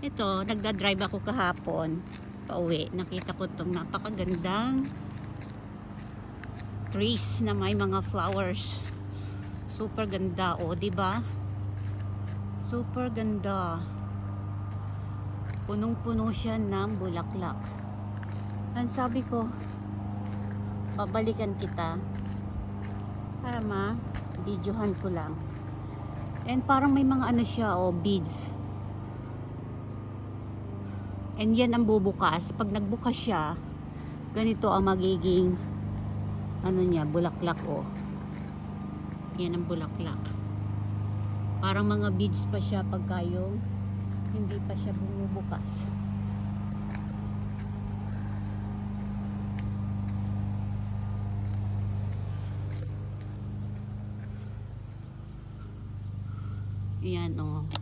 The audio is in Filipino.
Ito, nagda-drive ako kahapon pauwi. Nakita ko tong napakagandang trees na may mga flowers. Super ganda, oh, 'di ba? Super ganda. Punong-puno siya ng bulaklak. Ang sabi ko, babalikan kita para ma-videohan ko lang. And parang may mga ano siya, oh, beads. And yan ang bubukas. Pag nagbukas siya, ganito ang magiging ano niya, bulaklak, oh. Yan ang bulaklak. Parang mga beads pa siya pagka yung hindi pa siya bumubukas. Yan, oh.